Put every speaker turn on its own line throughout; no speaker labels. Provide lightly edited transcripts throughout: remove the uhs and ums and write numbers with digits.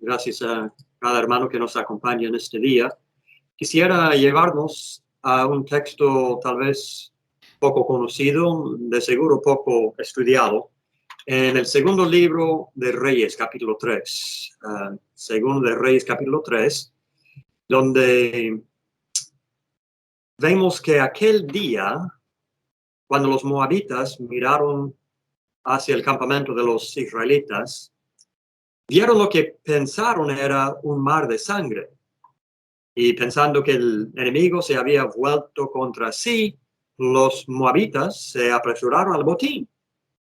Gracias a cada hermano que nos acompaña en este día. Quisiera llevarnos a un texto tal vez poco conocido, de seguro poco estudiado, en el segundo libro de Reyes, capítulo 3. Segundo de Reyes, capítulo 3, donde vemos que aquel día, cuando los moabitas miraron hacia el campamento de los israelitas, vieron lo que pensaron era un mar de sangre. Y pensando que el enemigo se había vuelto contra sí, los moabitas se apresuraron al botín.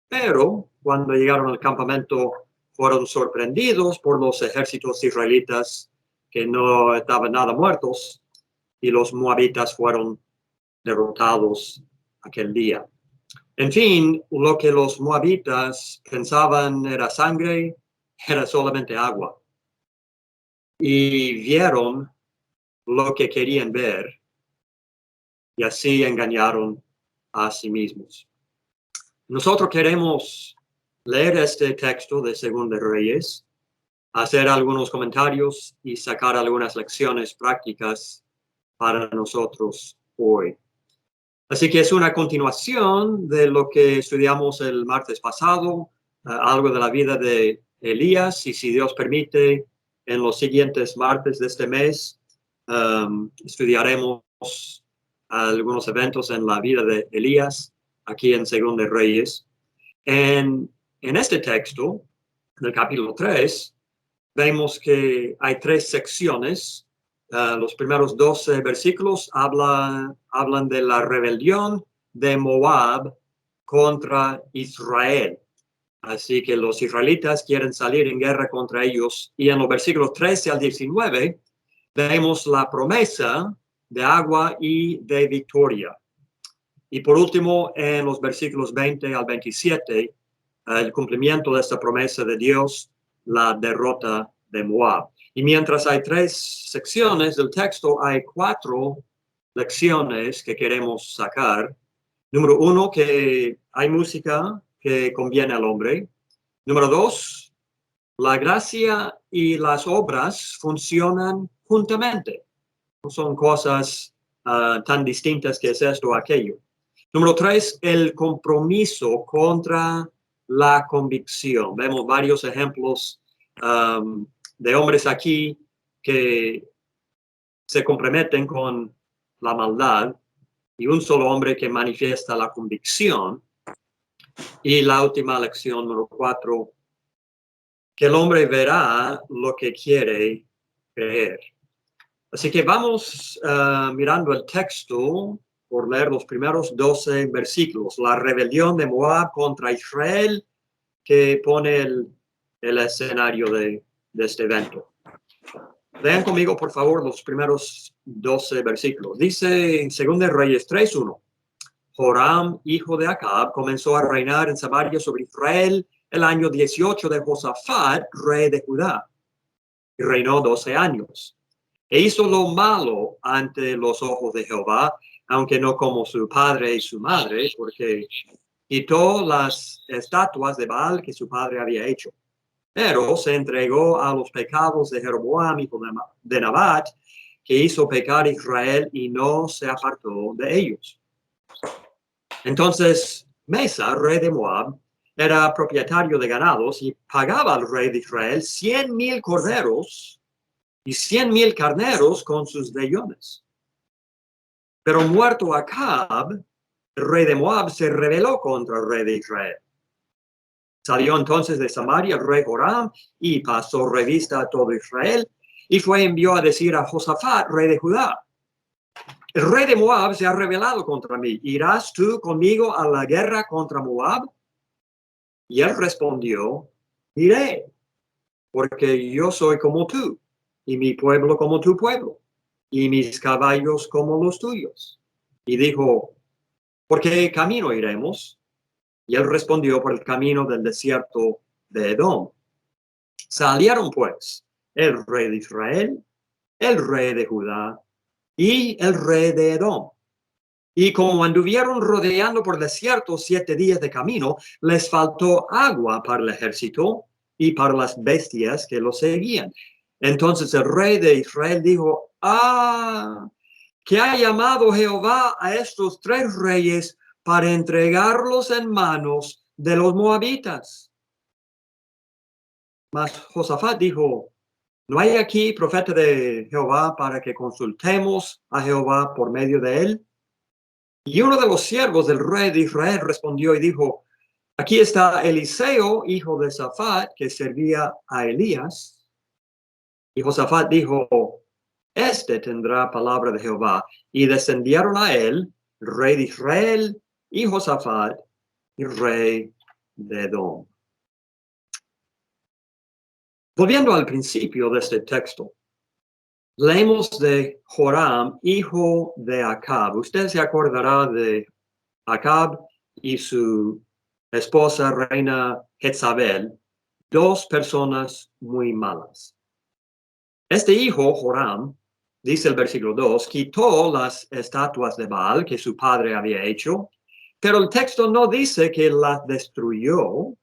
Pero cuando llegaron al campamento, fueron sorprendidos por los ejércitos israelitas que no estaban nada muertos, y los moabitas fueron derrotados aquel día. En fin, lo que los moabitas pensaban era sangre, era solamente agua. Y vieron lo que querían ver, y así engañaron a sí mismos. Nosotros queremos leer este texto de Segunda de Reyes, hacer algunos comentarios y sacar algunas lecciones prácticas para nosotros hoy. Así que es una continuación de lo que estudiamos el martes pasado, algo de la vida de Elías, y si Dios permite, en los siguientes martes de este mes, estudiaremos algunos eventos en la vida de Elías, aquí en Segunda de Reyes. En este texto, en el capítulo 3, vemos que hay tres secciones. Los primeros 12 versículos hablan de la rebelión de Moab contra Israel. Así que los israelitas quieren salir en guerra contra ellos. Y en los versículos 13 al 19 vemos la promesa de agua y de victoria. Y por último, en los versículos 20 al 27, el cumplimiento de esta promesa de Dios, la derrota de Moab. Y mientras hay tres secciones del texto, hay cuatro lecciones que queremos sacar. Número uno, que hay música que conviene al hombre. Número dos, la gracia y las obras funcionan juntamente. No son cosas tan distintas que es esto o aquello. Número 3, el compromiso contra la convicción. Vemos varios ejemplos de hombres aquí que se comprometen con la maldad, y un solo hombre que manifiesta la convicción. Y la última lección, número 4, que el hombre verá lo que quiere creer. Así que vamos mirando el texto por leer los primeros 12 versículos. La rebelión de Moab contra Israel, que pone el escenario de este evento. Lean conmigo, por favor, los primeros 12 versículos. Dice en 2 Reyes 3:1. Joram, hijo de Acab, comenzó a reinar en Samaria sobre Israel el año 18 de Josafat, rey de Judá. Y reinó 12 años. E hizo lo malo ante los ojos de Jehová, aunque no como su padre y su madre, porque quitó las estatuas de Baal que su padre había hecho. Pero se entregó a los pecados de Jeroboam, hijo de Nabat, que hizo pecar a Israel, y no se apartó de ellos. Entonces Mesa, rey de Moab, era propietario de ganados y pagaba al rey de Israel 100,000 corderos y 100,000 carneros con sus vellones. Pero muerto Acab, el rey de Moab se rebeló contra el rey de Israel. Salió entonces de Samaria el rey Joram y pasó revista a todo Israel, y envió a decir a Josafat, rey de Judá: el rey de Moab se ha rebelado contra mí. ¿Irás tú conmigo a la guerra contra Moab? Y él respondió: iré, porque yo soy como tú, y mi pueblo como tu pueblo, y mis caballos como los tuyos. Y dijo: ¿por qué camino iremos? Y él respondió: por el camino del desierto de Edom. Salieron pues el rey de Israel, el rey de Judá y el rey de Edom. Y como anduvieron rodeando por el desierto 7 días de camino, les faltó agua para el ejército, y para las bestias que lo seguían. Entonces el rey de Israel dijo, que ha llamado Jehová a estos 3 reyes para entregarlos en manos de los moabitas. Mas Josafat dijo, ¿no hay aquí profeta de Jehová para que consultemos a Jehová por medio de él? Y uno de los siervos del rey de Israel respondió y dijo, aquí está Eliseo, hijo de Safat, que servía a Elías. Y Josafat dijo, este tendrá palabra de Jehová. Y descendieron a él, rey de Israel, y Josafat, y rey de Edom. Volviendo al principio de este texto, leemos de Joram, hijo de Acab. Usted se acordará de Acab y su esposa, reina Jezabel, 2 personas muy malas. Este hijo, Joram, dice el versículo 2, quitó las estatuas de Baal que su padre había hecho, pero el texto no dice que las destruyó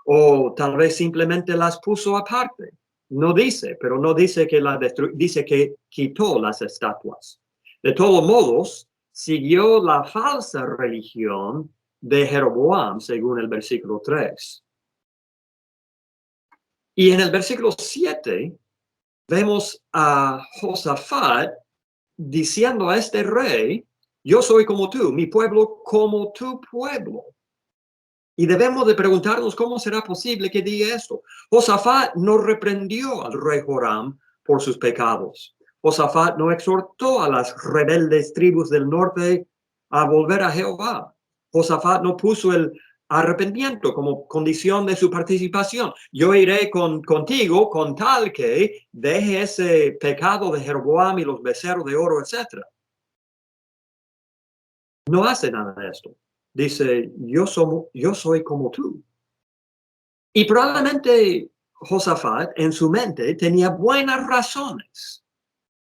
o tal vez simplemente las puso aparte. No dice, pero no dice que las destruyó, dice que quitó las estatuas. De todos modos, siguió la falsa religión de Jeroboam, según el versículo 3. Y en el versículo 7, vemos a Josafat diciendo a este rey, yo soy como tú, mi pueblo como tu pueblo. Y debemos de preguntarnos cómo será posible que diga esto. Josafat no reprendió al rey Joram por sus pecados. Josafat no exhortó a las rebeldes tribus del norte a volver a Jehová. Josafat no puso el arrepentimiento como condición de su participación. Yo iré contigo con tal que deje ese pecado de Jeroboam y los becerros de oro, etc. No hace nada de esto. Dice, yo soy como tú. Y probablemente Josafat en su mente tenía buenas razones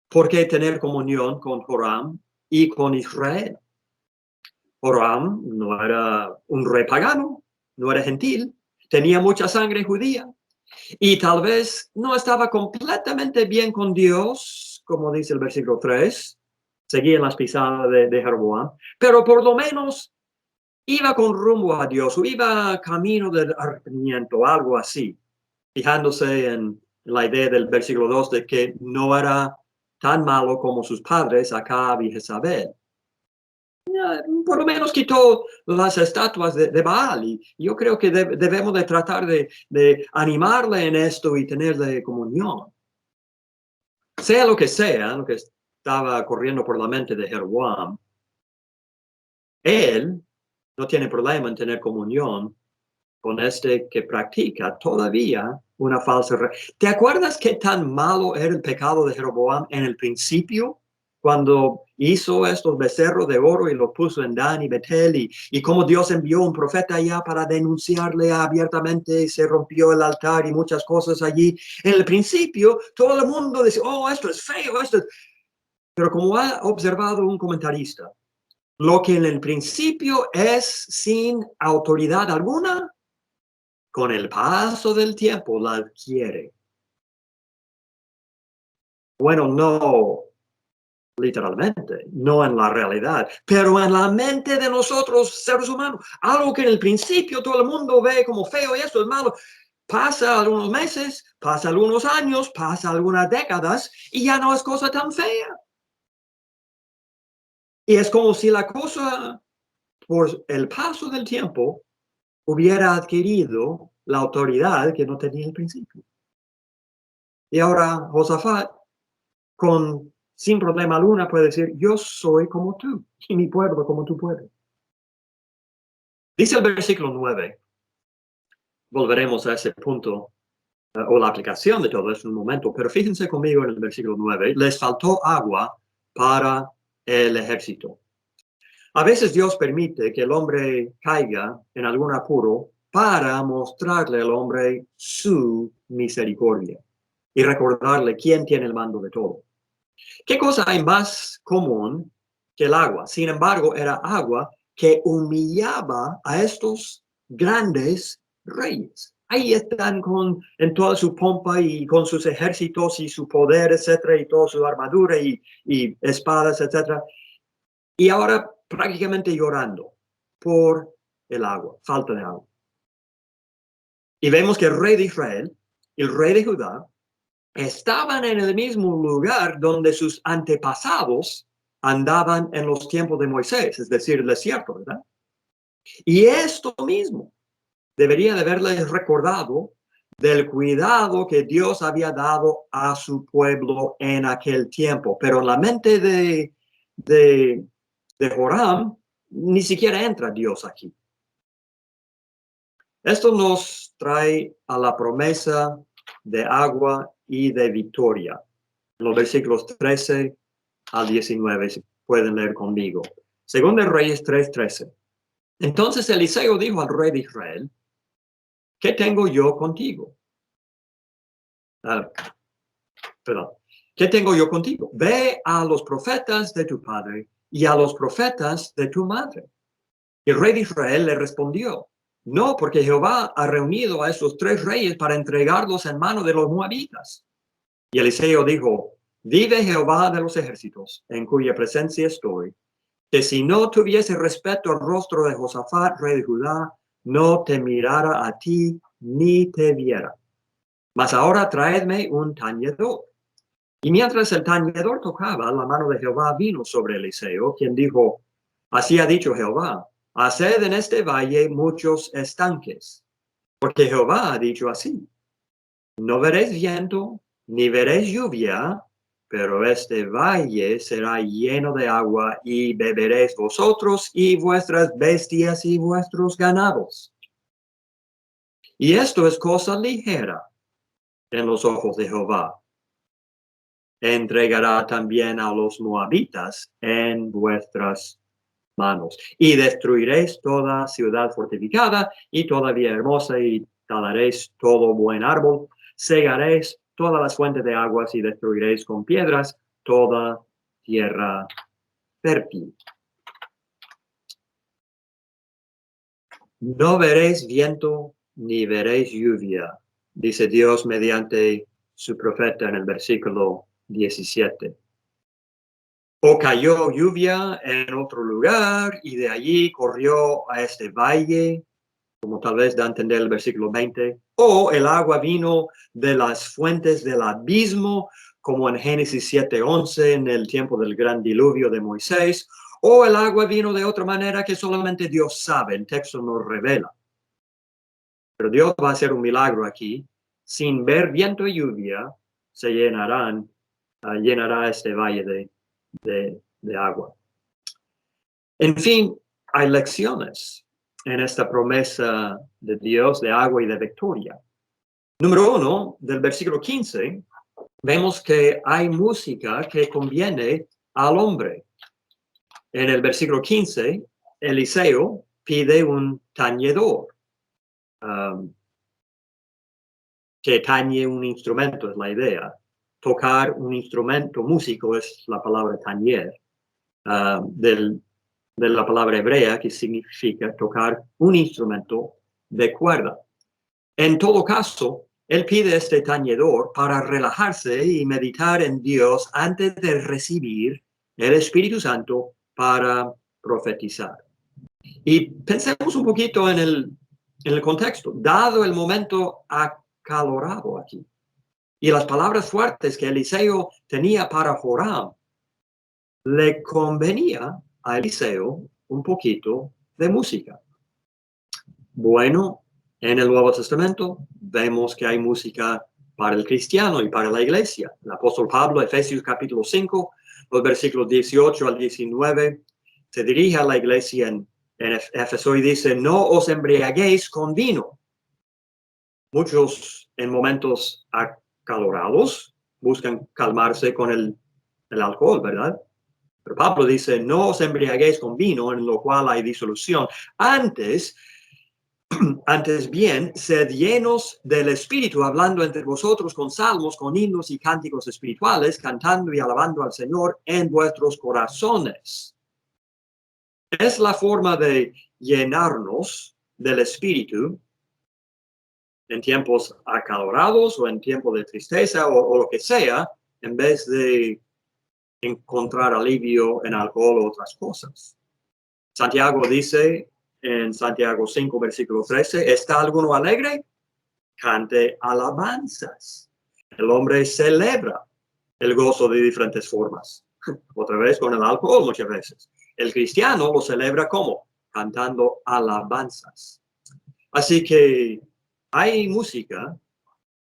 por qué tener comunión con Joram y con Israel. Joram no era un rey pagano, no era gentil, tenía mucha sangre judía y tal vez no estaba completamente bien con Dios, como dice el versículo 3, seguía en las pisadas de Jeroboam, pero por lo menos iba con rumbo a Dios o iba camino del arrepentimiento, algo así, fijándose en la idea del versículo 2 de que no era tan malo como sus padres, Acab y Jezabel. Por lo menos quitó las estatuas de Baal y yo creo que debemos de tratar de animarle en esto y tenerle comunión. Sea lo que estaba corriendo por la mente de Jeroboam, él no tiene problema en tener comunión con este que practica todavía una falsa religión. ¿Te acuerdas qué tan malo era el pecado de Jeroboam en el principio? Cuando hizo estos becerros de oro y los puso en Dan y Betel y cómo Dios envió un profeta allá para denunciarle abiertamente y se rompió el altar y muchas cosas allí. En el principio todo el mundo decía, oh, esto es feo, esto es... Pero como ha observado un comentarista, lo que en el principio es sin autoridad alguna, con el paso del tiempo la adquiere. Bueno, no literalmente, no en la realidad, pero en la mente de nosotros, seres humanos. Algo que en el principio todo el mundo ve como feo y esto es malo. Pasa algunos meses, pasa algunos años, pasa algunas décadas y ya no es cosa tan fea. Y es como si la cosa, por el paso del tiempo, hubiera adquirido la autoridad que no tenía al principio. Y ahora Josafat, sin problema alguna, puede decir, yo soy como tú y mi pueblo como tu pueblo. Dice el versículo 9, volveremos a ese punto o la aplicación de todo eso en un momento, pero fíjense conmigo en el versículo 9, les faltó agua para el ejército. A veces Dios permite que el hombre caiga en algún apuro para mostrarle al hombre su misericordia y recordarle quién tiene el mando de todo. ¿Qué cosa hay más común que el agua? Sin embargo, era agua que humillaba a estos grandes reyes. ahí están en toda su pompa y con sus ejércitos y su poder, etcétera, y toda su armadura y espadas, etcétera. Y ahora prácticamente llorando por el agua, falta de agua. Y vemos que el rey de Israel y el rey de Judá estaban en el mismo lugar donde sus antepasados andaban en los tiempos de Moisés, es decir, el desierto, ¿verdad? Y esto mismo debería de haberles recordado del cuidado que Dios había dado a su pueblo en aquel tiempo. Pero en la mente de Joram ni siquiera entra Dios aquí. Esto nos trae a la promesa de agua y de victoria. Los versículos 13 al 19, si pueden leer conmigo. Según de Reyes 3:13. Entonces Eliseo dijo al rey de Israel, ¿qué tengo yo contigo? Perdón. ¿Qué tengo yo contigo? Ve a los profetas de tu padre y a los profetas de tu madre. Y el rey de Israel le respondió, no, porque Jehová ha reunido a esos 3 reyes para entregarlos en mano de los moabitas. Y Eliseo dijo, vive Jehová de los ejércitos, en cuya presencia estoy, que si no tuviese respeto al rostro de Josafat, rey de Judá, no te mirara a ti ni te viera. Mas ahora traedme un tañedor. Y mientras el tañedor tocaba, la mano de Jehová vino sobre Eliseo, quien dijo, así ha dicho Jehová, haced en este valle muchos estanques, porque Jehová ha dicho así, no veréis viento, ni veréis lluvia, pero este valle será lleno de agua y beberéis vosotros y vuestras bestias y vuestros ganados. Y esto es cosa ligera en los ojos de Jehová. Entregará también a los moabitas en vuestras manos. Y destruiréis toda ciudad fortificada y todavía hermosa y talaréis todo buen árbol. Cegaréis todas las fuentes de aguas y destruiréis con piedras toda tierra fértil. No veréis viento ni veréis lluvia, dice Dios mediante su profeta en el versículo 17. O cayó lluvia en otro lugar y de allí corrió a este valle, como tal vez da a entender el versículo 20, o el agua vino de las fuentes del abismo, como en Génesis 7:11, en el tiempo del gran diluvio de Moisés, o el agua vino de otra manera que solamente Dios sabe, el texto nos revela. Pero Dios va a hacer un milagro aquí, sin ver viento y lluvia, se llenará este valle de agua. En fin, hay lecciones en esta promesa de Dios de agua y de victoria. Número 1, del versículo 15, vemos que hay música que conviene al hombre. En el versículo 15, Eliseo pide un tañedor, que tañe un instrumento, es la idea. Tocar un instrumento músico es la palabra tañer, de la palabra hebrea que significa tocar un instrumento de cuerda. En todo caso, él pide este tañedor para relajarse y meditar en Dios antes de recibir el Espíritu Santo para profetizar. Y pensemos un poquito en el contexto, dado el momento acalorado aquí y las palabras fuertes que Eliseo tenía para Joram, le convenía a Eliseo un poquito de música. Bueno, en el Nuevo Testamento vemos que hay música para el cristiano y para la iglesia. El apóstol Pablo, Efesios capítulo 5, los versículos 18 al 19, se dirige a la iglesia en Éfeso y dice, no os embriaguéis con vino. Muchos en momentos acalorados buscan calmarse con el alcohol, ¿verdad? Pero Pablo dice, no os embriaguéis con vino, en lo cual hay disolución. Antes bien, sed llenos del Espíritu, hablando entre vosotros con salmos, con himnos y cánticos espirituales, cantando y alabando al Señor en vuestros corazones. Es la forma de llenarnos del Espíritu en tiempos acalorados o en tiempos de tristeza o lo que sea, en vez de encontrar alivio en alcohol o otras cosas. Santiago dice en Santiago 5, versículo 13, ¿está alguno alegre? Cante alabanzas. El hombre celebra el gozo de diferentes formas. Otra vez con el alcohol muchas veces. El cristiano lo celebra ¿cómo? Cantando alabanzas. Así que hay música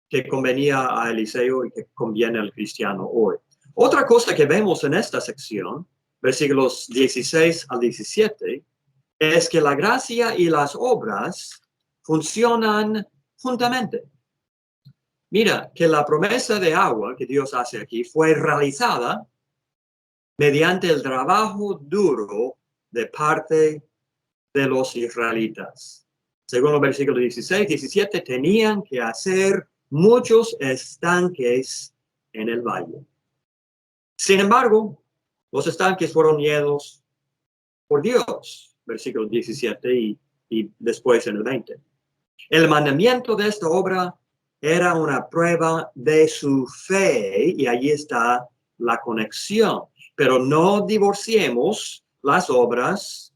que convenía a Eliseo y que conviene al cristiano hoy. Otra cosa que vemos en esta sección, versículos 16 al 17, es que la gracia y las obras funcionan juntamente. Mira, que la promesa de agua que Dios hace aquí fue realizada mediante el trabajo duro de parte de los israelitas. Según los versículos 16, 17, tenían que hacer muchos estanques en el valle. Sin embargo, los estanques fueron llenos por Dios, versículo 17 y después en el 20. El mandamiento de esta obra era una prueba de su fe y allí está la conexión. Pero no divorciemos las obras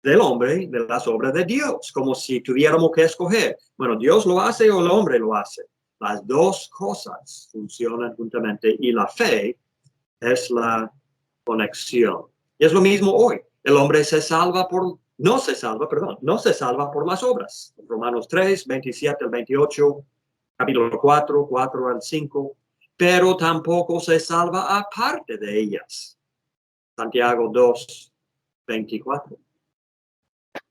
del hombre de las obras de Dios, como si tuviéramos que escoger. Bueno, Dios lo hace o el hombre lo hace. Las dos cosas funcionan juntamente y la fe es la conexión. Y es lo mismo hoy. El hombre no se salva por las obras. Romanos 3, 27 al 28, capítulo 4, 4 al 5, pero tampoco se salva aparte de ellas. Santiago 2, 24.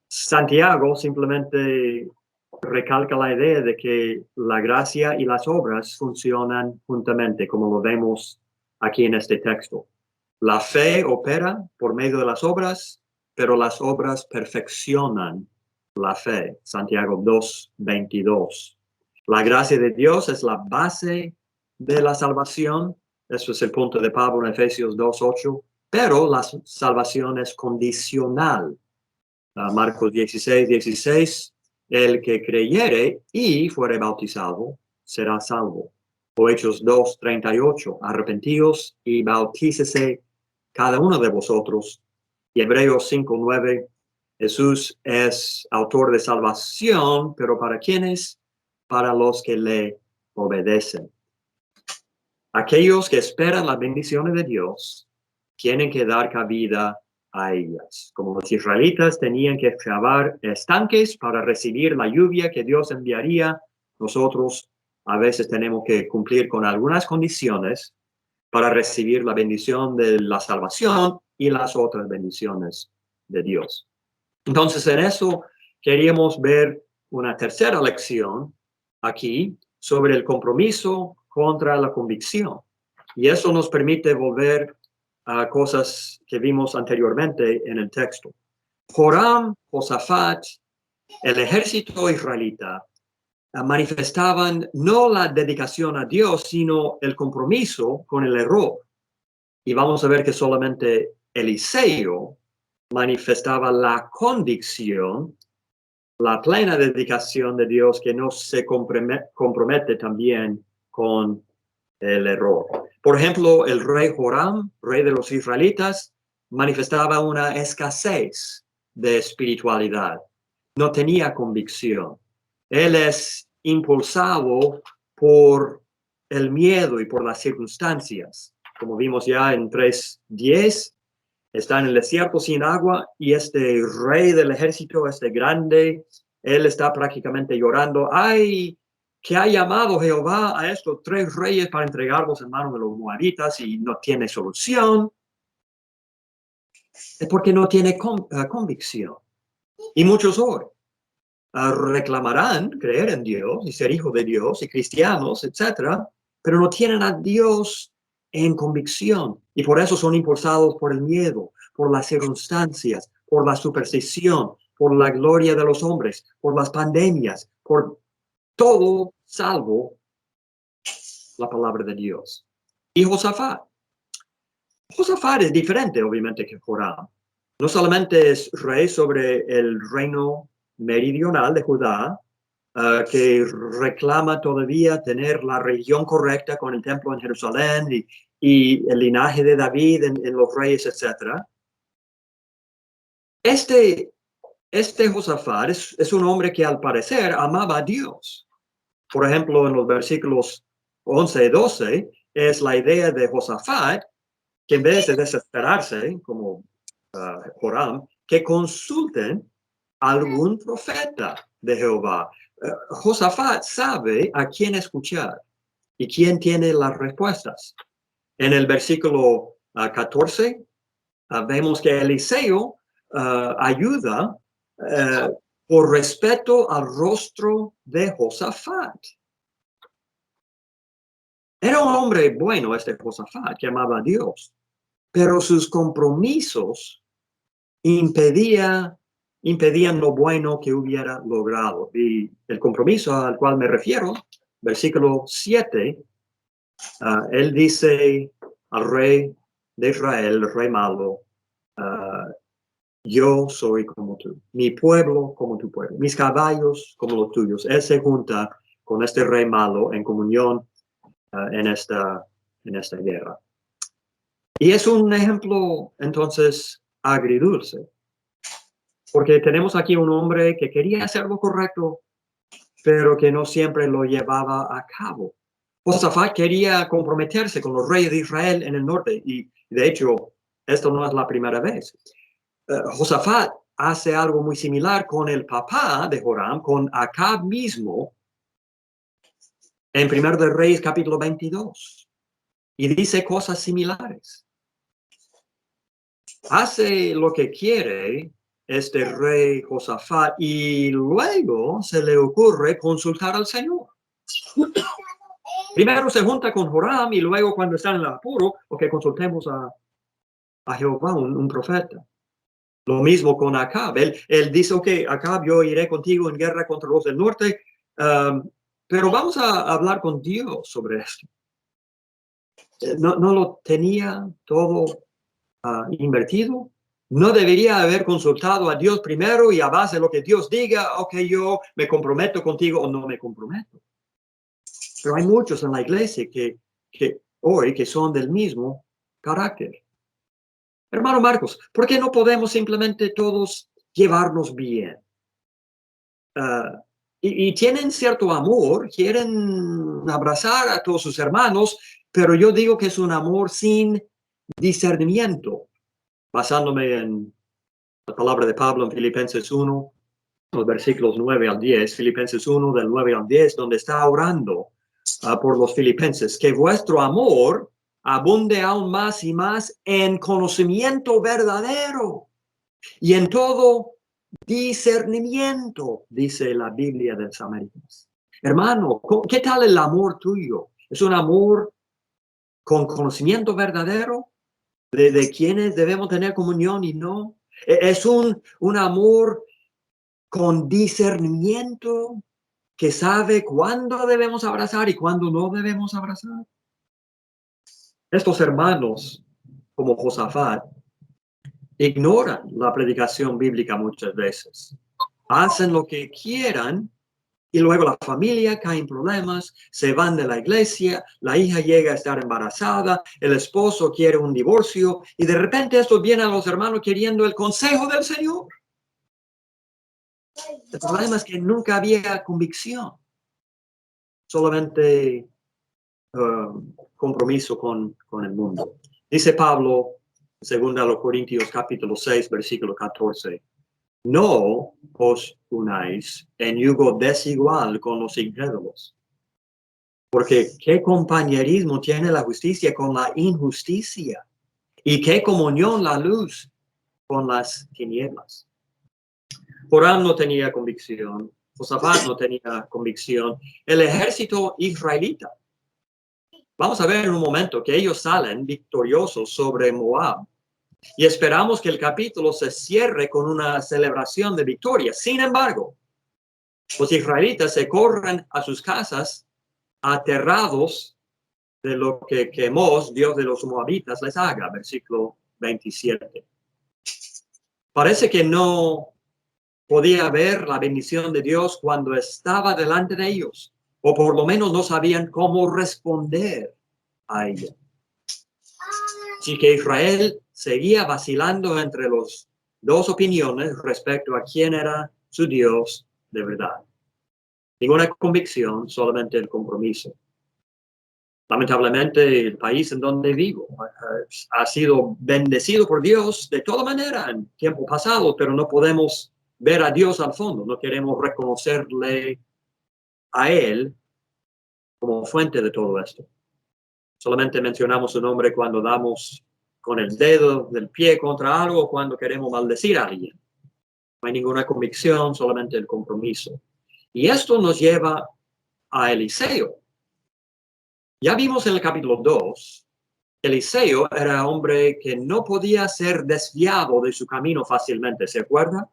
Santiago simplemente recalca la idea de que la gracia y las obras funcionan juntamente, como lo vemos aquí en este texto. La fe opera por medio de las obras, pero las obras perfeccionan la fe. Santiago 2, 22. La gracia de Dios es la base de la salvación. Eso es el punto de Pablo en Efesios 2, 8. Pero la salvación es condicional. Marcos 16, 16. El que creyere y fuere bautizado será salvo. O Hechos 2, 38. Arrepentíos y bautícese cada uno de vosotros. Y Hebreos 5, 9. Jesús es autor de salvación, pero ¿para quiénes? Para los que le obedecen. Aquellos que esperan las bendiciones de Dios tienen que dar cabida a ellas. Como los israelitas tenían que cavar estanques para recibir la lluvia que Dios enviaría, nosotros a veces tenemos que cumplir con algunas condiciones para recibir la bendición de la salvación y las otras bendiciones de Dios. Entonces, en eso queríamos ver una tercera lección aquí sobre el compromiso contra la convicción. Y eso nos permite volver a cosas que vimos anteriormente en el texto. Joram, Josafat, el ejército israelita manifestaban no la dedicación a Dios, sino el compromiso con el error. Y vamos a ver que solamente Eliseo manifestaba la convicción, la plena dedicación de Dios que no se compromete también con el error. Por ejemplo, el rey Joram, rey de los israelitas, manifestaba una escasez de espiritualidad. No tenía convicción. Él es impulsado por el miedo y por las circunstancias. Como vimos ya en 3:10, está en el desierto sin agua y este rey del ejército, este grande, él está prácticamente llorando. ¡Ay! Que ha llamado Jehová a estos 3 reyes para entregarlos en manos de los moabitas y no tiene solución. Es porque no tiene convicción. Y muchos hoy reclamarán creer en Dios y ser hijos de Dios y cristianos, etcétera, pero no tienen a Dios en convicción y por eso son impulsados por el miedo, por las circunstancias, por la superstición, por la gloria de los hombres, por las pandemias, por todo salvo la palabra de Dios. Y Josafat. Josafat es diferente, obviamente, que Joram. No solamente es rey sobre el reino meridional de Judá, que reclama todavía tener la religión correcta con el templo en Jerusalén y el linaje de David en los reyes, etc. Este Josafat es un hombre que al parecer amaba a Dios. Por ejemplo, en los versículos 11 y 12 es la idea de Josafat que en vez de desesperarse, como Joram, que consulten a algún profeta de Jehová. Josafat sabe a quién escuchar y quién tiene las respuestas. En el versículo 14 vemos que Eliseo ayuda por respeto al rostro de Josafat. Era un hombre bueno este Josafat que amaba a Dios, pero sus compromisos impedían lo bueno que hubiera logrado. Y el compromiso al cual me refiero, versículo 7, él dice al rey de Israel, el rey malo, yo soy como tú, mi pueblo como tu pueblo, mis caballos como los tuyos. Él se junta con este rey malo en comunión en esta guerra. Y es un ejemplo, entonces, agridulce. Porque tenemos aquí un hombre que quería hacer lo correcto, pero que no siempre lo llevaba a cabo. Josafat quería comprometerse con los reyes de Israel en el norte, y de hecho, esto no es la primera vez. Josafat hace algo muy similar con el papá de Joram, con Acab mismo, en 1 de Reyes capítulo 22, y dice cosas similares. Hace lo que quiere este rey Josafat y luego se le ocurre consultar al Señor. Primero se junta con Joram y luego cuando están en el apuro, ok, consultemos a Jehová, un profeta. Lo mismo con Acab. Él dice, ok, Acab, yo iré contigo en guerra contra los del norte, pero vamos a hablar con Dios sobre esto. No lo tenía todo invertido. No debería haber consultado a Dios primero y a base de lo que Dios diga, ok, yo me comprometo contigo o no me comprometo. Pero hay muchos en la iglesia que hoy que son del mismo carácter. Hermano Marcos, ¿por qué no podemos simplemente todos llevarnos bien? Y tienen cierto amor, quieren abrazar a todos sus hermanos, pero yo digo que es un amor sin discernimiento, basándome en la palabra de Pablo en Filipenses 1, los versículos 9 al 10, Filipenses 1 del 9 al 10, donde está orando por los filipenses, que vuestro amor abunde aún más y más en conocimiento verdadero y en todo discernimiento, dice la Biblia de las Américas. Hermano, ¿qué tal el amor tuyo? ¿Es un amor con conocimiento verdadero de quienes debemos tener comunión y no? ¿Es un amor con discernimiento que sabe cuándo debemos abrazar y cuándo no debemos abrazar? Estos hermanos, como Josafat, ignoran la predicación bíblica muchas veces. Hacen lo que quieran y luego la familia cae en problemas, se van de la iglesia, la hija llega a estar embarazada, el esposo quiere un divorcio y de repente estos vienen a los hermanos queriendo el consejo del Señor. El problema es que nunca había convicción, solamente compromiso con el mundo. Dice Pablo, según a los Corintios capítulo 6, versículo 14, no os unáis en yugo desigual con los incrédulos. Porque ¿qué compañerismo tiene la justicia con la injusticia? ¿Y qué comunión la luz con las tinieblas? Joram no tenía convicción, Josafat no tenía convicción, el ejército israelita. Vamos a ver en un momento que ellos salen victoriosos sobre Moab y esperamos que el capítulo se cierre con una celebración de victoria. Sin embargo, los israelitas se corren a sus casas aterrados de lo que Quemos, Dios de los moabitas, les haga. Versículo 27. Parece que no podía ver la bendición de Dios cuando estaba delante de ellos, o por lo menos no sabían cómo responder a ella. Así que Israel seguía vacilando entre las dos opiniones respecto a quién era su Dios de verdad. Ninguna convicción, solamente el compromiso. Lamentablemente, el país en donde vivo ha sido bendecido por Dios de toda manera en tiempo pasado, pero no podemos ver a Dios al fondo. No queremos reconocerle a Él como fuente de todo esto. Solamente mencionamos su nombre cuando damos con el dedo del pie contra algo o cuando queremos maldecir a alguien. No hay ninguna convicción, solamente el compromiso. Y esto nos lleva a Eliseo. Ya vimos en el capítulo 2, Eliseo era un hombre que no podía ser desviado de su camino fácilmente. ¿Se acuerda?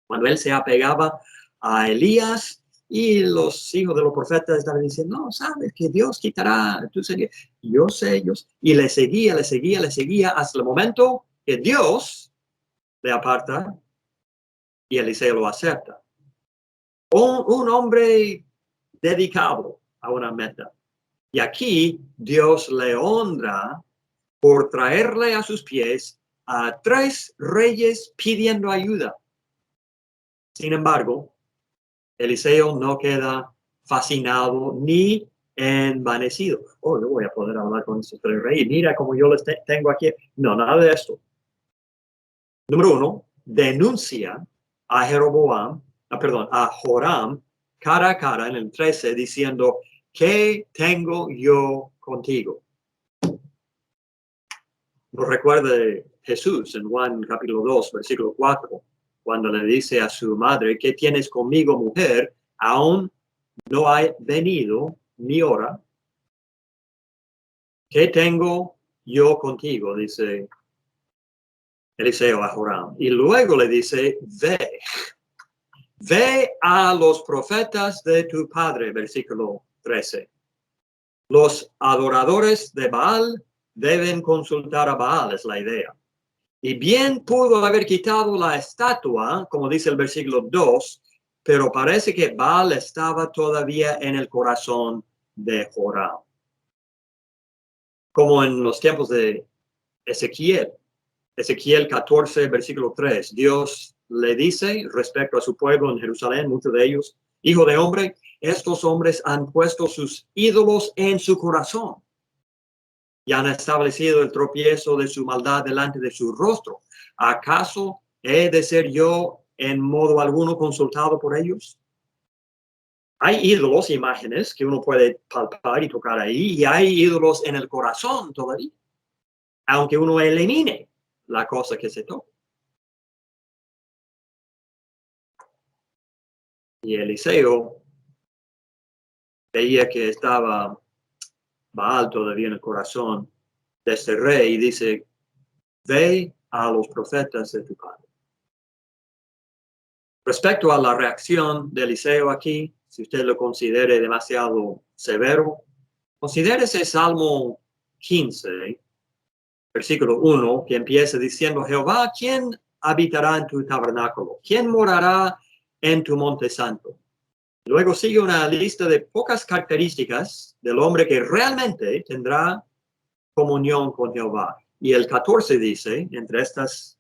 Cuando él se apegaba a Elías y los hijos de los profetas estaban diciendo, no, sabes que Dios quitará tu serie. Yo sé, y le seguía hasta el momento que Dios le aparta y Eliseo lo acepta. Un hombre dedicado a una meta. Y aquí Dios le honra por traerle a sus pies a 3 reyes pidiendo ayuda. Sin embargo, Eliseo no queda fascinado ni envanecido. Oh, yo voy a poder hablar con esos 3 reyes. Mira cómo yo les tengo aquí. No, nada de esto. Número 1, denuncia a a Joram, cara a cara en el 13, diciendo, ¿qué tengo yo contigo? Nos recuerda Jesús en Juan capítulo 2, versículo 4, cuando le dice a su madre, ¿qué tienes conmigo, mujer? Aún no ha venido mi hora. ¿Qué tengo yo contigo? Dice Eliseo a Joram. Y luego le dice, ve a los profetas de tu padre, versículo 13. Los adoradores de Baal deben consultar a Baal, es la idea. Y bien pudo haber quitado la estatua, como dice el versículo 2, pero parece que Baal estaba todavía en el corazón de Joram. Como en los tiempos de Ezequiel. Ezequiel 14, versículo 3. Dios le dice respecto a su pueblo en Jerusalén, muchos de ellos, hijo de hombre, estos hombres han puesto sus ídolos en su corazón y han establecido el tropiezo de su maldad delante de su rostro. ¿Acaso he de ser yo en modo alguno consultado por ellos? Hay ídolos, imágenes que uno puede palpar y tocar ahí, y hay ídolos en el corazón todavía, aunque uno elimine la cosa que se toca. Y Eliseo veía que estaba Baal todavía en el corazón de este rey y dice, ve a los profetas de tu padre. Respecto a la reacción de Eliseo aquí, si usted lo considere demasiado severo, considere ese Salmo 15, versículo 1, que empieza diciendo, Jehová, ¿quién habitará en tu tabernáculo? ¿Quién morará en tu monte santo? Luego sigue una lista de pocas características del hombre que realmente tendrá comunión con Jehová. Y el 14 dice, entre estas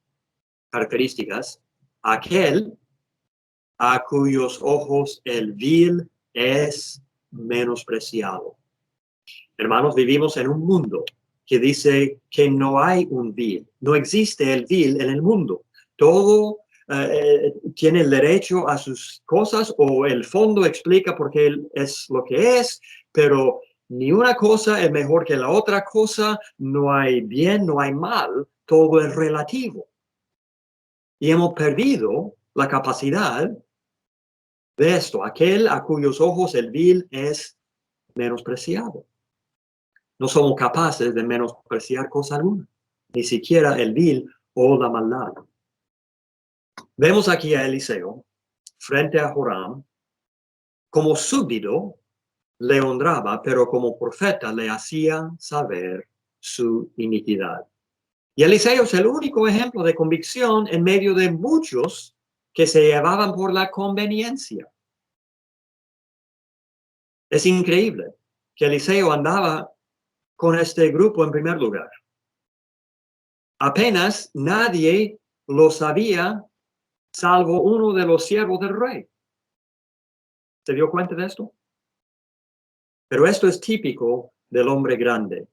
características, aquel a cuyos ojos el vil es menospreciado. Hermanos, vivimos en un mundo que dice que no hay un vil, no existe el vil en el mundo. Todo tiene el derecho a sus cosas o el fondo explica por qué es lo que es, pero ni una cosa es mejor que la otra cosa, no hay bien, no hay mal, todo es relativo. Y hemos perdido la capacidad de esto, aquel a cuyos ojos el vil es menospreciado. No somos capaces de menospreciar cosa alguna, ni siquiera el vil o la maldad. Vemos aquí a Eliseo frente a Joram. Como súbdito le honraba, pero como profeta le hacía saber su iniquidad. Y Eliseo es el único ejemplo de convicción en medio de muchos que se llevaban por la conveniencia. Es increíble que Eliseo andaba con este grupo en primer lugar. Apenas nadie lo sabía, salvo uno de los siervos del rey. ¿Se dio cuenta de esto? Pero esto es típico del hombre grande.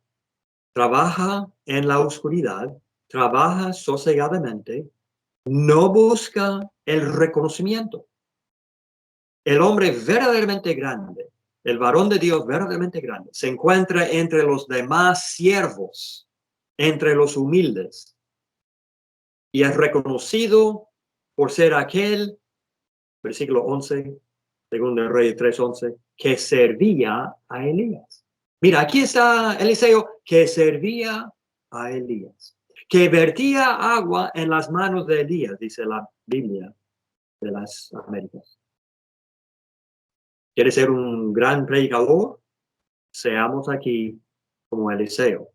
Trabaja en la oscuridad, trabaja sosegadamente, no busca el reconocimiento. El hombre verdaderamente grande, el varón de Dios verdaderamente grande, se encuentra entre los demás siervos, entre los humildes, y es reconocido por ser aquel, versículo 11, segundo Reyes 3:11, que servía a Elías. Mira, aquí está Eliseo, que servía a Elías, que vertía agua en las manos de Elías, dice la Biblia de las Américas. ¿Quieres ser un gran predicador? Seamos aquí como Eliseo.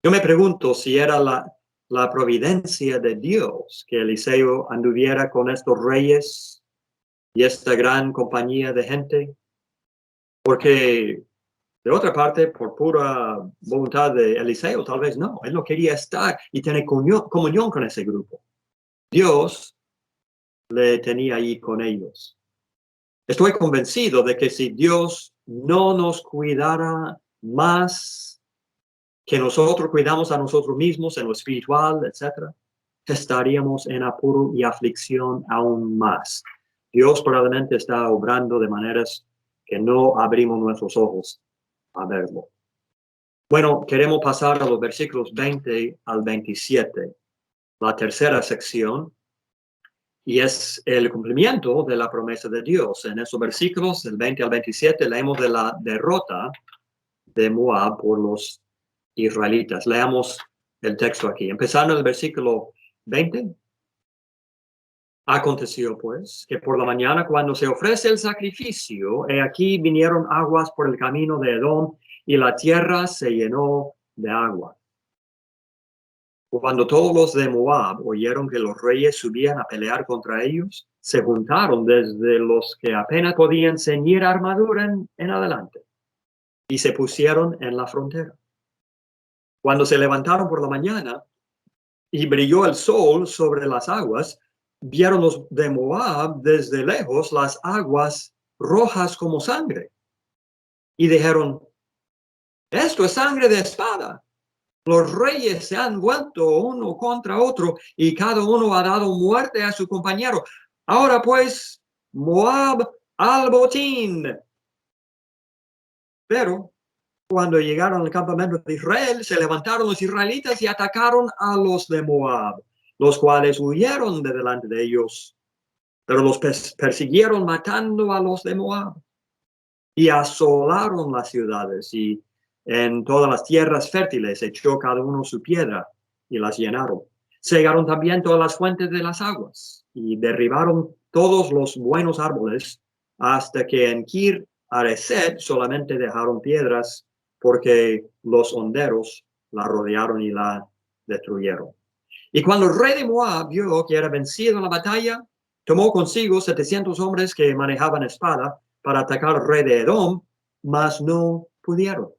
Yo me pregunto si era la providencia de Dios que Eliseo anduviera con estos reyes y esta gran compañía de gente, porque de otra parte, por pura voluntad de Eliseo, tal vez no. Él no quería estar y tener comunión con ese grupo. Dios le tenía ahí con ellos. Estoy convencido de que si Dios no nos cuidara más que nosotros cuidamos a nosotros mismos en lo espiritual, etc., estaríamos en apuro y aflicción aún más. Dios probablemente está obrando de maneras que no abrimos nuestros ojos a verlo. Bueno, queremos pasar a los versículos 20 al 27, la tercera sección, y es el cumplimiento de la promesa de Dios. En esos versículos, del 20 al 27, leemos de la derrota de Moab por los israelitas. Leamos el texto aquí. Empezando en el versículo 20. Aconteció, pues, que por la mañana, cuando se ofrece el sacrificio, he aquí vinieron aguas por el camino de Edom, y la tierra se llenó de agua. Cuando todos los de Moab oyeron que los reyes subían a pelear contra ellos, se juntaron desde los que apenas podían ceñir armadura en adelante, y se pusieron en la frontera. Cuando se levantaron por la mañana y brilló el sol sobre las aguas, vieron los de Moab desde lejos las aguas rojas como sangre, y dijeron: esto es sangre de espada. Los reyes se han vuelto uno contra otro, y cada uno ha dado muerte a su compañero. Ahora pues, Moab al botín. Pero cuando llegaron al campamento de Israel, se levantaron los israelitas y atacaron a los de Moab, los cuales huyeron de delante de ellos. Pero los persiguieron matando a los de Moab, y asolaron las ciudades, y en todas las tierras fértiles echó cada uno su piedra y las llenaron. Cegaron también todas las fuentes de las aguas, y derribaron todos los buenos árboles, hasta que en Kir Hareset solamente dejaron piedras, porque los honderos la rodearon y la destruyeron. Y cuando el rey de Moab vio que era vencido en la batalla, tomó consigo 700 hombres que manejaban espada para atacar al rey de Edom, mas no pudieron.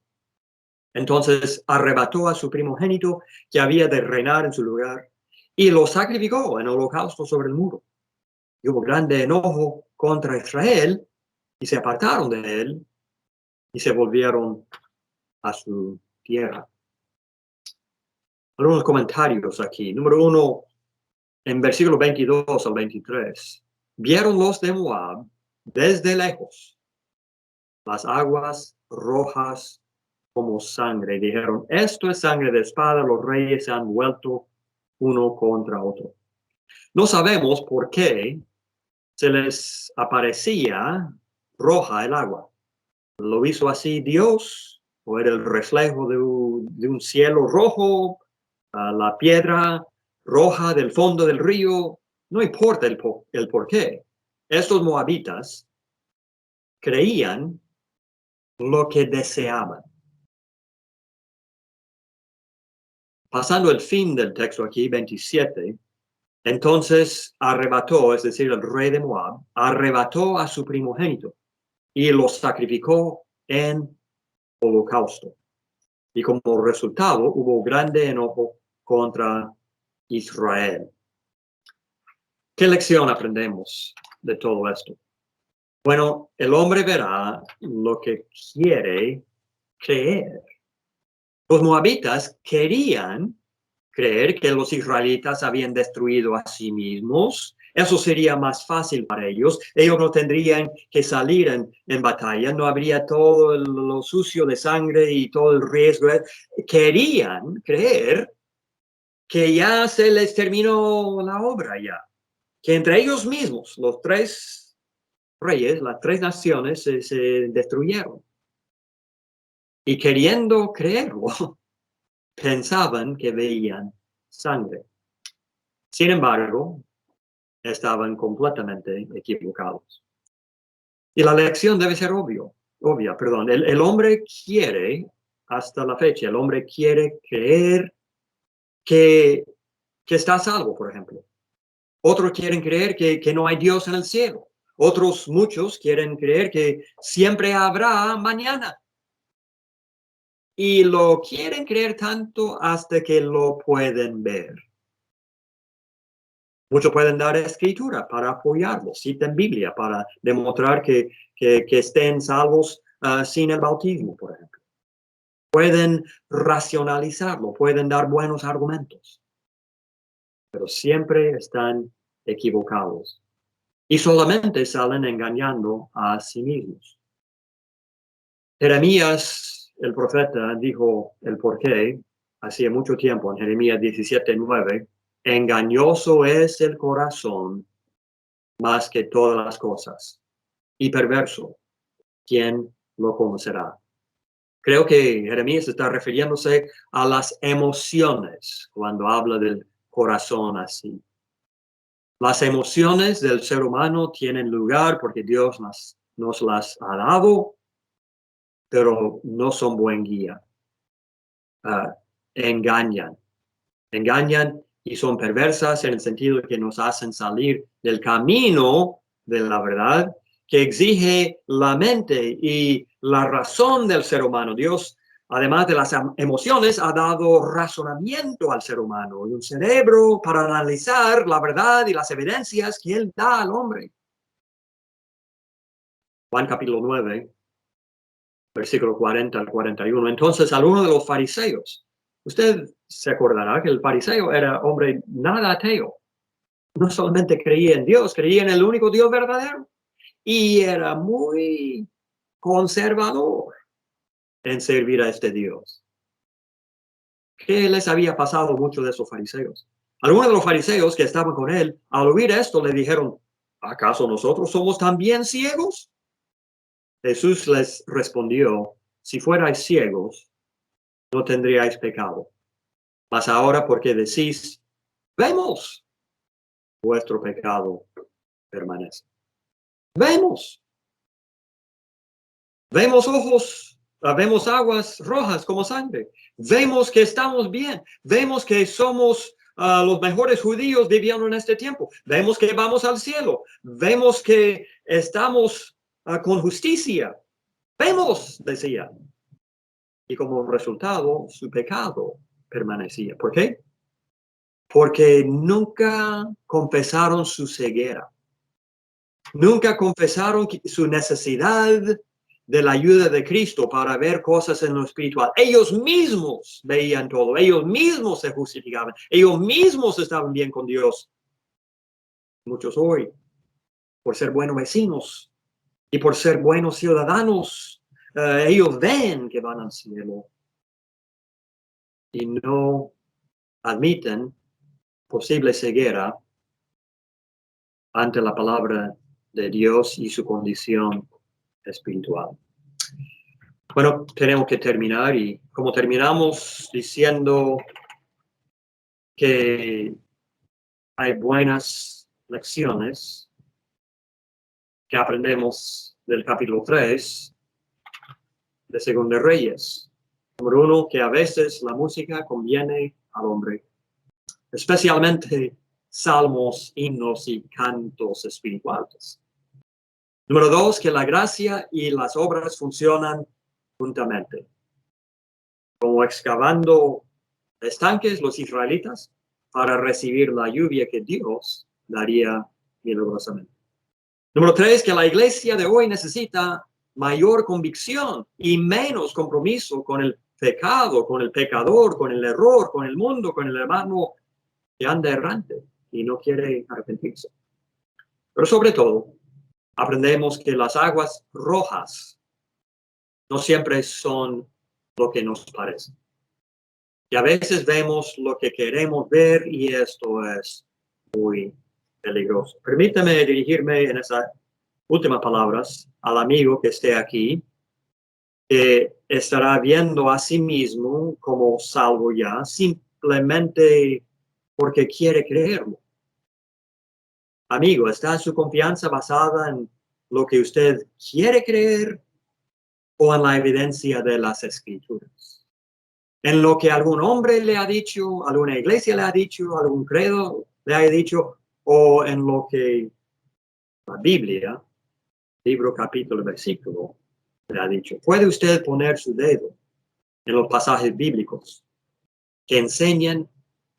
Entonces arrebató a su primogénito, que había de reinar en su lugar, y lo sacrificó en holocausto sobre el muro. Y hubo grande enojo contra Israel, y se apartaron de él, y se volvieron a su tierra. Algunos comentarios aquí. Número 1, en versículo 22 al 23. Vieron los de Moab desde lejos las aguas rojas como sangre. Dijeron: esto es sangre de espada, los reyes se han vuelto uno contra otro. No sabemos por qué se les aparecía roja el agua. ¿Lo hizo así Dios? ¿O era el reflejo de un cielo rojo? La piedra roja del fondo del río. No importa el por qué. Estos moabitas creían lo que deseaban. Pasando el fin del texto aquí, 27, Entonces arrebató, es decir, el rey de Moab, arrebató a su primogénito y lo sacrificó en holocausto. Y como resultado hubo grande enojo contra Israel. ¿Qué lección aprendemos de todo esto? Bueno, el hombre verá lo que quiere creer. Los moabitas querían creer que los israelitas habían destruido a sí mismos. Eso sería más fácil para ellos. Ellos no tendrían que salir en batalla, no habría todo lo sucio de sangre y todo el riesgo. Querían creer que ya se les terminó la obra ya, que entre ellos mismos, los tres reyes, las tres naciones se destruyeron. Y queriendo creerlo, pensaban que veían sangre. Sin embargo, estaban completamente equivocados. Y la lección debe ser obvia. El hombre quiere, hasta la fecha, el hombre quiere creer que está a salvo, por ejemplo. Otros quieren creer que no hay Dios en el cielo. Otros, muchos, quieren creer que siempre habrá mañana. Y lo quieren creer tanto hasta que lo pueden ver. Muchos pueden dar escritura para apoyarlo, citan Biblia para demostrar que estén salvos sin el bautismo, por ejemplo. Pueden racionalizarlo, pueden dar buenos argumentos, pero siempre están equivocados y solamente salen engañando a sí mismos. Jeremías, el profeta, dijo el porqué hacía mucho tiempo en Jeremías 17:9. Engañoso es el corazón más que todas las cosas, y perverso, ¿quién lo conocerá? Creo que Jeremías está refiriéndose a las emociones cuando habla del corazón así. Las emociones del ser humano tienen lugar porque Dios nos las ha dado, pero no son buen guía. Engañan y son perversas en el sentido de que nos hacen salir del camino de la verdad que exige la mente y la razón del ser humano. Dios, además de las emociones, ha dado razonamiento al ser humano y un cerebro para analizar la verdad y las evidencias que Él da al hombre. Juan capítulo 9, versículo 40 al 41. Entonces, alguno de los fariseos, usted se acordará que el fariseo era hombre nada ateo. No solamente creía en Dios, creía en el único Dios verdadero. Y era muy conservador en servir a este Dios. ¿Qué les había pasado a muchos de esos fariseos? Algunos de los fariseos que estaban con él, al oír esto, le dijeron, ¿acaso nosotros somos también ciegos? Jesús les respondió, si fuerais ciegos, no tendríais pecado. Mas ahora porque decís, vemos, vuestro pecado permanece. Vemos ojos, vemos aguas rojas como sangre. Vemos que estamos bien. Vemos que somos los mejores judíos viviendo en este tiempo. Vemos que vamos al cielo. Vemos que estamos con justicia. Vemos, decía. Y como resultado, su pecado permanecía. ¿Por qué? Porque nunca confesaron su ceguera. Nunca confesaron su necesidad de la ayuda de Cristo para ver cosas en lo espiritual. Ellos mismos veían todo. Ellos mismos se justificaban. Ellos mismos estaban bien con Dios. Muchos hoy, por ser buenos vecinos y por ser buenos ciudadanos, ellos ven que van al cielo y no admiten posible ceguera ante la palabra de Dios y su condición espiritual. Bueno, tenemos que terminar y como terminamos diciendo que hay buenas lecciones que aprendemos del capítulo 3 de Segunda de Reyes. Número 1, que a veces la música conviene al hombre, especialmente salmos, himnos y cantos espirituales. Número 2, que la gracia y las obras funcionan juntamente. Como excavando estanques los israelitas para recibir la lluvia que Dios daría milagrosamente. Número 3, que la iglesia de hoy necesita mayor convicción y menos compromiso con el pecado, con el pecador, con el error, con el mundo, con el hermano que anda errante y no quiere arrepentirse. Pero sobre todo, aprendemos que las aguas rojas no siempre son lo que nos parece. Y a veces vemos lo que queremos ver y esto es muy peligroso. Permítame dirigirme en esas últimas palabras al amigo que esté aquí, que estará viendo a sí mismo como salvo ya, simplemente porque quiere creerlo. Amigo, ¿está su confianza basada en lo que usted quiere creer o en la evidencia de las Escrituras? En lo que algún hombre le ha dicho, alguna iglesia le ha dicho, algún credo le ha dicho, o en lo que la Biblia, libro, capítulo, versículo, le ha dicho. ¿Puede usted poner su dedo en los pasajes bíblicos que enseñan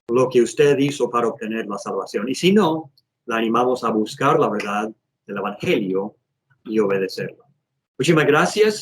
lo que usted hizo para obtener la salvación? Y si no, le animamos a buscar la verdad del Evangelio y obedecerla. Muchísimas gracias.